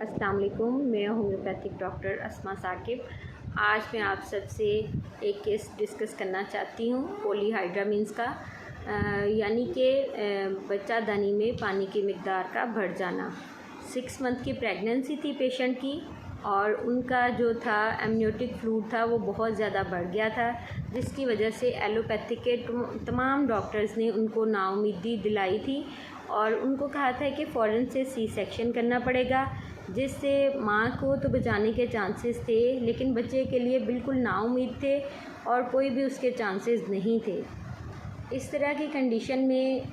अस्सलाम वालेकुम। मैं होम्योपैथिक डॉक्टर अस्मा साकिब। आज मैं आप सबसे एक केस डिस्कस करना चाहती हूँ पॉलीहाइड्रामीन्स का, यानी कि बच्चादानी में पानी की मिकदार का बढ़ जाना। 6 मंथ की प्रेगनेंसी थी पेशेंट की और उनका जो था एमनियोटिक फ्लूइड था वो बहुत ज़्यादा बढ़ गया था, जिसकी वजह से एलोपैथिक के तमाम डॉक्टर्स ने उनको नाउमीदी दिलाई थी और उनको कहा था कि फ़ौरन से सी सेक्शन करना पड़ेगा, जिससे माँ को तो बचाने के चांसेस थे लेकिन बच्चे के लिए बिल्कुल नाउम्मीद थे और कोई भी उसके चांसेस नहीं थे। इस तरह की कंडीशन में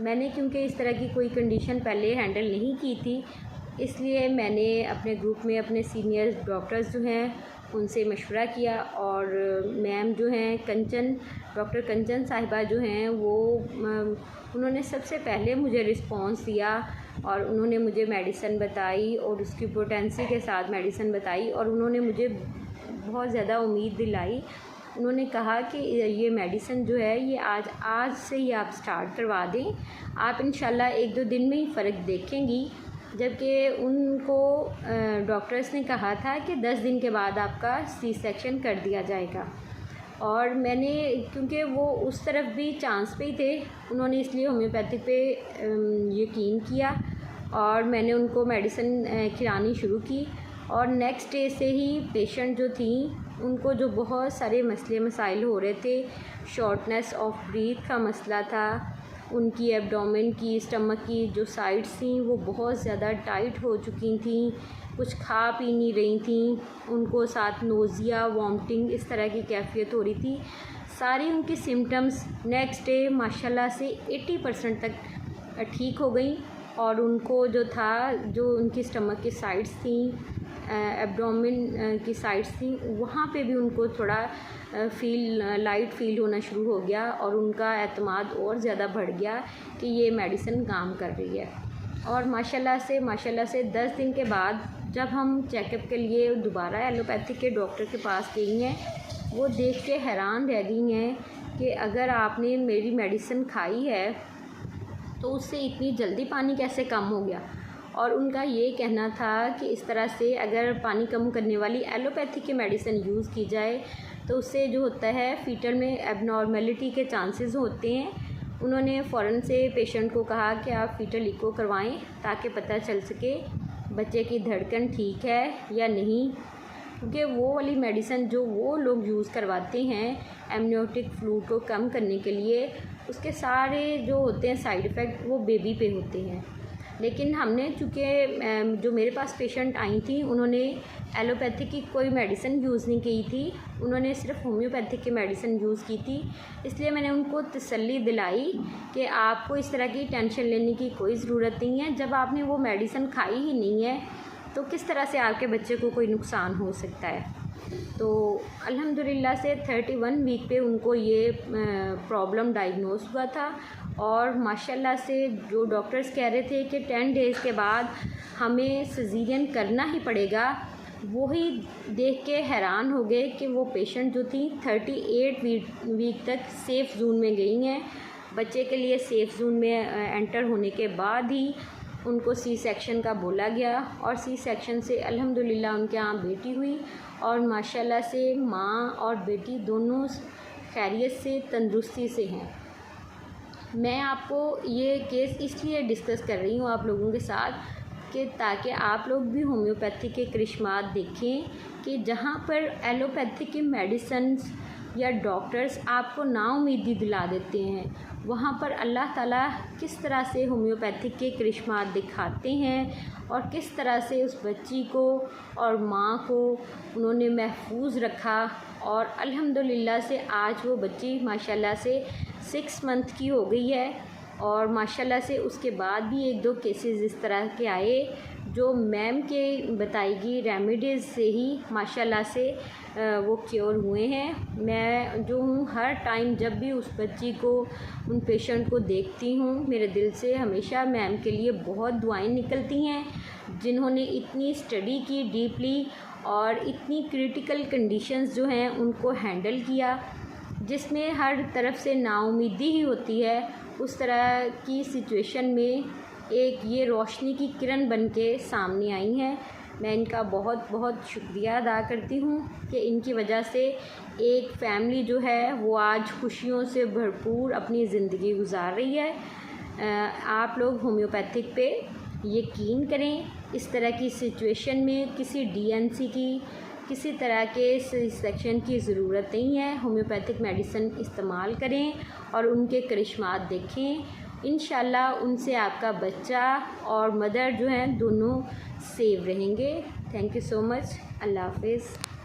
मैंने क्योंकि इस तरह की कोई कंडीशन पहले हैंडल नहीं की थी, इसलिए मैंने अपने ग्रुप में अपने सीनियर डॉक्टर्स जो हैं उनसे मशवरा किया और मैम जो हैं डॉक्टर कंचन साहिबा जो हैं वो उन्होंने सबसे पहले मुझे रिस्पांस दिया और उन्होंने मुझे मेडिसिन बताई और उसकी पोटेंसी के साथ मेडिसिन बताई और उन्होंने मुझे बहुत ज़्यादा उम्मीद दिलाई। उन्होंने कहा कि ये मेडिसिन जो है ये आज से ही आप स्टार्ट करवा दें, आप इंशाल्लाह 1-2 दिन में ही फ़र्क देखेंगी। जबकि उनको डॉक्टर्स ने कहा था कि 10 दिन के बाद आपका सी सेक्शन कर दिया जाएगा और मैंने क्योंकि वो उस तरफ भी चांस पे ही थे, उन्होंने इसलिए होम्योपैथिक पे यकीन किया और मैंने उनको मेडिसिन खिलानी शुरू की और नेक्स्ट डे से ही पेशेंट जो थी उनको जो बहुत सारे मसले मसाइल हो रहे थे, शॉर्टनेस ऑफ ब्रीथ का मसला था, उनकी एब्डोमेन की स्टमक की जो साइड्स थी वो बहुत ज़्यादा टाइट हो चुकी थी, कुछ खा पी नहीं रही थी, उनको साथ नोज़िया वॉमिटिंग इस तरह की कैफियत हो रही थी। सारी उनकी सिम्टम्स नेक्स्ट डे माशाल्लाह से 80% तक ठीक हो गई और उनको जो था जो उनकी स्टमक की साइड्स थी, एब्डोमेन की साइड्स थी, वहाँ पे भी उनको थोड़ा लाइट फील होना शुरू हो गया और उनका एतमाद और ज़्यादा बढ़ गया कि ये मेडिसिन काम कर रही है। और माशाल्लाह से 10 दिन के बाद जब हम चेकअप के लिए दोबारा एलोपैथिक के डॉक्टर के पास गई हैं, वो देख के हैरान रह गई हैं कि अगर आपने मेरी मेडिसिन खाई है तो उससे इतनी जल्दी पानी कैसे कम हो गया। और उनका ये कहना था कि इस तरह से अगर पानी कम करने वाली एलोपैथिक की मेडिसिन यूज़ की जाए तो उससे जो होता है फीटल में एबनॉर्मेलिटी के चांसेस होते हैं। उन्होंने फ़ौरन से पेशेंट को कहा कि आप फीटल इको करवाएं ताकि पता चल सके बच्चे की धड़कन ठीक है या नहीं, क्योंकि वो वाली मेडिसिन जो वो लोग यूज़ करवाते हैं एमनियोटिक फ्लूइड को कम करने के लिए, उसके सारे जो होते हैं साइड इफ़ेक्ट वो बेबी पे होते हैं। लेकिन हमने चूँकि जो मेरे पास पेशेंट आई थी उन्होंने एलोपैथिक की कोई मेडिसिन यूज़ नहीं की थी, उन्होंने सिर्फ होम्योपैथिक की मेडिसिन यूज़ की थी, इसलिए मैंने उनको तसल्ली दिलाई कि आपको इस तरह की टेंशन लेने की कोई ज़रूरत नहीं है। जब आपने वो मेडिसिन खाई ही नहीं है तो किस तरह से आपके बच्चे को कोई नुकसान हो सकता है। तो अल्हम्दुलिल्लाह से 31 वीक पे उनको ये प्रॉब्लम डायग्नोस हुआ था और माशाल्लाह से जो डॉक्टर्स कह रहे थे कि 10 डेज़ के बाद हमें सिज़ेरियन करना ही पड़ेगा, वही देख के हैरान हो गए कि वो पेशेंट जो थी 38 वीक तक सेफ़ जोन में गई हैं। बच्चे के लिए सेफ़ जोन में एंटर होने के बाद ही उनको सी सेक्शन का बोला गया और सी सेक्शन से अल्हम्दुलिल्लाह उनके यहाँ बेटी हुई और माशाल्लाह से माँ और बेटी दोनों खैरियत से तंदुरुस्ती से हैं। मैं आपको ये केस इसलिए डिस्कस कर रही हूँ आप लोगों के साथ कि ताकि आप लोग भी होम्योपैथी के करिश्मात देखें कि जहाँ पर एलोपैथी की मेडिसिन्स या डॉक्टर्स आपको नाउम्मीदी दिला देते हैं, वहाँ पर अल्लाह ताला किस तरह से होम्योपैथिक के करिश्मात दिखाते हैं और किस तरह से उस बच्ची को और माँ को उन्होंने महफूज रखा और अल्हम्दुलिल्लाह से आज वो बच्ची माशाल्लाह से 6 मंथ की हो गई है और माशाल्लाह से उसके बाद भी 1-2 केसेस इस तरह के आए जो मैम के बताएगी रेमेडीज़ से ही माशाल्लाह से वो क्योर हुए हैं। मैं जो हूँ हर टाइम जब भी उस बच्ची को उन पेशेंट को देखती हूँ मेरे दिल से हमेशा मैम के लिए बहुत दुआएं निकलती हैं, जिन्होंने इतनी स्टडी की डीपली और इतनी क्रिटिकल कंडीशंस जो हैं उनको हैंडल किया, जिसमें हर तरफ से नाउम्मीदी ही होती है। उस तरह की सिचुएशन में एक ये रोशनी की किरण बन के सामने आई हैं। मैं इनका बहुत बहुत शुक्रिया अदा करती हूँ कि इनकी वजह से एक फ़ैमिली जो है वो आज खुशियों से भरपूर अपनी ज़िंदगी गुजार रही है। आप लोग होम्योपैथिक पे यकीन करें। इस तरह की सिचुएशन में किसी डीएनसी की, किसी तरह के सेक्शन की ज़रूरत नहीं है। होम्योपैथिक मेडिसिन इस्तेमाल करें और उनके करिश्मात देखें। इंशाल्लाह उनसे आपका बच्चा और मदर जो हैं दोनों सेव रहेंगे। Thank you so much. अल्लाह हाफ़िज़।